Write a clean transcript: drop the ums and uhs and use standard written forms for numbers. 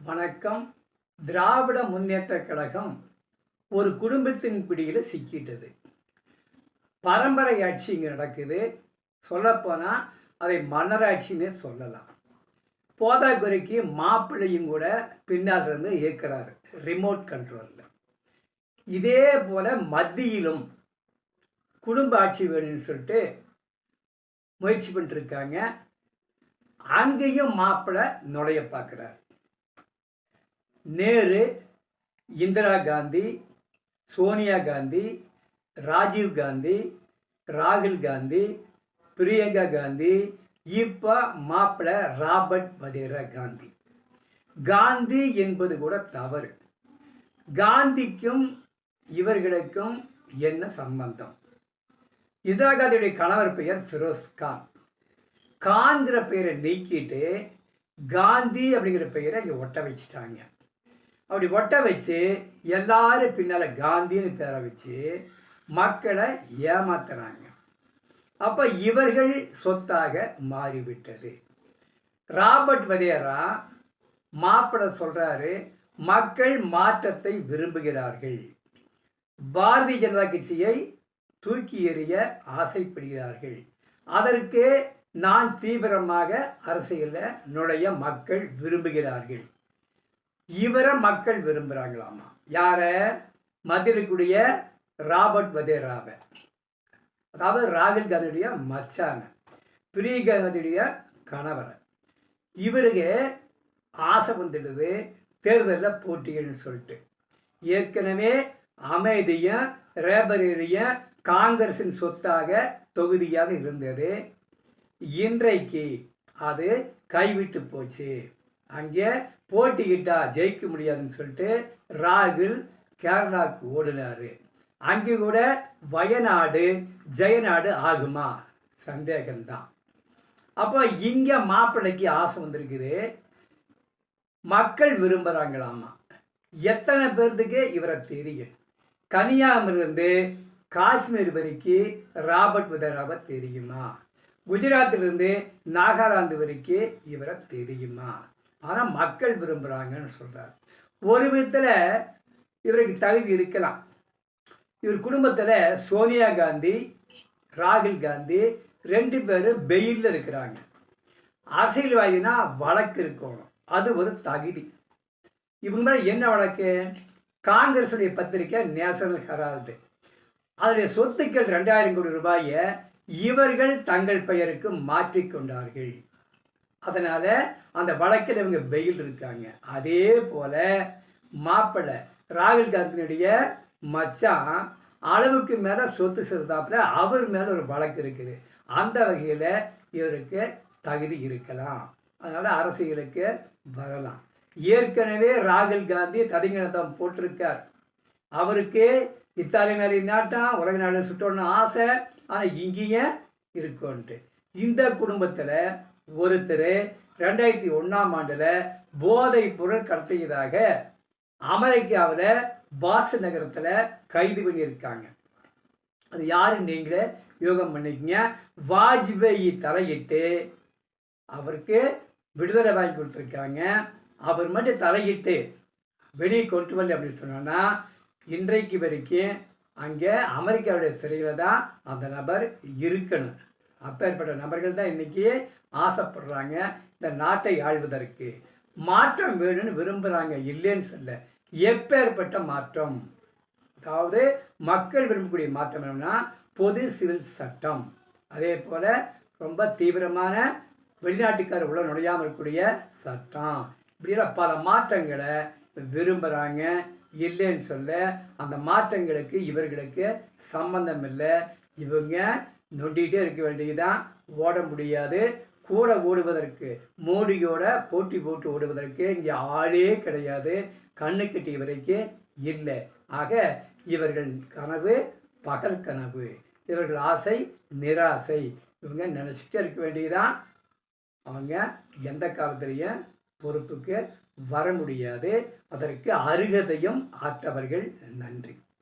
வணக்கம். திராவிட முன்னேற்றக் கழகம் ஒரு குடும்பத்தின் பிடியில் சிக்கிட்டது. பரம்பரை ஆட்சி இங்கே நடக்குது. சொல்லப்போனால் அதை மன்னராட்சின்னே சொல்லலாம். போதாக்குறைக்கு மாப்பிள்ளையும் கூட பின்னால் இருந்து இயக்குறாரு, ரிமோட் கண்ட்ரோலில். இதே போல் மத்தியிலும் குடும்ப ஆட்சி வேணும்னு சொல்லிட்டு முயற்சி பண்ணிட்டுருக்காங்க. அங்கேயும் மாப்பிள்ளை நுழைய பார்க்குறாரு. நேரு, இந்திரா காந்தி, சோனியா காந்தி, ராஜீவ் காந்தி, ராகுல் காந்தி, பிரியங்கா காந்தி, இப்போ மாப்பிள்ளை ராபர்ட் வதேரா காந்தி. காந்தி என்பது கூட தவறு. காந்திக்கும் இவர்களுக்கும் என்ன சம்பந்தம்? இந்திரா காந்தியுடைய கணவர் பெயர் ஃபிரோஸ் கான். கான்கிற பெயரை நீக்கிட்டு காந்தி அப்படிங்கிற பெயரை இங்கே ஒட்ட வச்சுட்டாங்க. அப்படி ஒட்ட வச்சு எல்லாரும் பின்னால் காந்தின்னு பேரை வச்சு மக்களை ஏமாத்துறாங்க. அப்போ இவர்கள் சொத்தாக மாறிவிட்டது. ராபர்ட் வதேரா மாப்பிள்ளை சொல்கிறாரு, மக்கள் மாற்றத்தை விரும்புகிறார்கள், பாரதிய ஜனதா கட்சியை தூக்கி எறிய ஆசைப்படுகிறார்கள், அதற்கு நான் தீவிரமாக அரசியலில் நுழைய மக்கள் விரும்புகிறார்கள். இவரை மக்கள் விரும்புகிறாங்களாமா. யாரை? மத்தியிலுடைய ராபர்ட் வதேராவை, அதாவது ராகுல் காந்தியுடைய மச்சான, பிரியங்கா காந்தியுடைய கணவரை. இவருக்கு ஆசை வந்துடுது தேர்தலில் போட்டிகள்னு சொல்லிட்டு. ஏற்கனவே அமைதியும் ரேபரேரியும் காங்கிரஸின் சொத்தாக தொகுதியாக இருந்தது. இன்றைக்கு அது கைவிட்டு போச்சு. அங்கே போட்டிக்கிட்டா ஜெயிக்க முடியாதுன்னு சொல்லிட்டு ராகுல் கேரளாவுக்கு ஓடினார். அங்கே கூட வயநாடு ஜெயநாடு ஆகுமா? சந்தேகம்தான். அப்போ இங்கே மாப்பிள்ளைக்கு ஆசை வந்திருக்குது, மக்கள் விரும்புகிறாங்களாமா. எத்தனை பேர்த்துக்கு இவரை தெரியும்? கன்னியாகுமரியிலிருந்து காஷ்மீர் வரைக்கும் ராபர்ட் வதேராவை தெரியுமா? குஜராத்திலிருந்து நாகாலாந்து வரைக்கும் இவரை தெரியுமா? ஆனால் மக்கள் விரும்புகிறாங்கன்னு சொல்கிறார். ஒரு விதத்தில் இவருக்கு தகுதி இருக்கலாம். இவர் குடும்பத்தில் சோனியா காந்தி, ராகுல் காந்தி ரெண்டு பேரும் பெயிலில் இருக்கிறாங்க. அரசியல்வாதினா வழக்கு இருக்கணும், அது ஒரு தகுதி. இவங்க மேலே என்ன வழக்கு? காங்கிரஸுடைய பத்திரிக்கை நேஷனல் ஹெரால்டு, அதனுடைய சொத்துக்கள் 2000 கோடி ரூபாயை இவர்கள் தங்கள் பெயருக்கு மாற்றிக்கொண்டார்கள். அதனால் அந்த வழக்கில் இவங்க பெயில் இருக்காங்க. அதே போல் மாப்பிள்ளை ராகுல் காந்தியினுடைய மச்சான் அளவுக்கு மேலே சொத்து சேர்த்தாப்புல அவர் மேலே ஒரு வழக்கு இருக்குது. அந்த வகையில் இவருக்கு தகுதி இருக்கலாம், அதனால் அரசியலுக்கு வரலாம். ஏற்கனவே ராகுல் காந்தி ததிங்கணத்தம் போட்டிருக்கார். அவருக்கு இத்தாலி மேலே நாட்டம், உலக நாடு சுற்றணும்னு ஆசை, ஆனால் இங்கேயே இருக்குன்ட்டு. இந்த குடும்பத்தில் ஒருத்தர் 2001ஆம் ஆண்டில் போதைப் பொருள் கடத்தியதாக அமெரிக்காவில் பாஸ்டன் நகரத்தில் கைது பண்ணியிருக்காங்க. அது யாருன்னு நீங்களே யோகம் பண்ணிக்கங்க. வாஜ்பாய் தலையிட்டு அவருக்கு விடுதலை வாங்கி கொடுத்துருக்காங்க. அவர் மட்டும் தலையிட்டு வெளியே கொண்டு வரல அப்படின்னு சொன்னோன்னா இன்றைக்கு வரைக்கும் அங்கே அமெரிக்காவுடைய சிறையில் தான் அந்த நபர் இருக்கணும். அப்பேற்பட்ட நபர்கள் தான் இன்றைக்கி ஆசைப்படுறாங்க இந்த நாட்டை ஆள்வதற்கு. மாற்றம் வேணும்னு விரும்புகிறாங்க, இல்லைன்னு சொல்ல. எப்பேற்பட்ட மாற்றம்? அதாவது மக்கள் விரும்பக்கூடிய மாற்றம் என்னன்னா பொது சிவில் சட்டம், அதே போல் ரொம்ப தீவிரமான வெளிநாட்டுக்காரர் உள்ள நுழையாமல் இருக்கக்கூடிய சட்டம், இப்படியெல்லாம் பல மாற்றங்களை விரும்புகிறாங்க, இல்லைன்னு சொல்ல. அந்த மாற்றங்களுக்கு இவர்களுக்கு சம்பந்தம் இல்லை. இவங்க நொண்டிகிட்டே இருக்க வேண்டியதுதான், ஓட முடியாது. கூட ஓடுவதற்கு மோடியோட போட்டி போட்டு ஓடுவதற்கு இங்கே ஆளே கிடையாது, கண்ணு கட்டி வரைக்கும் இல்லை. ஆக இவர்கள் கனவு பகல் கனவு, இவர்கள் ஆசை நிராசை. இவங்க நினச்சிக்கிட்டே இருக்க வேண்டியதுதான். அவங்க எந்த காலத்திலையும் பொறுப்புக்கு வர முடியாது. அதற்கு அருகதையும் ஆற்றவர்கள். நன்றி.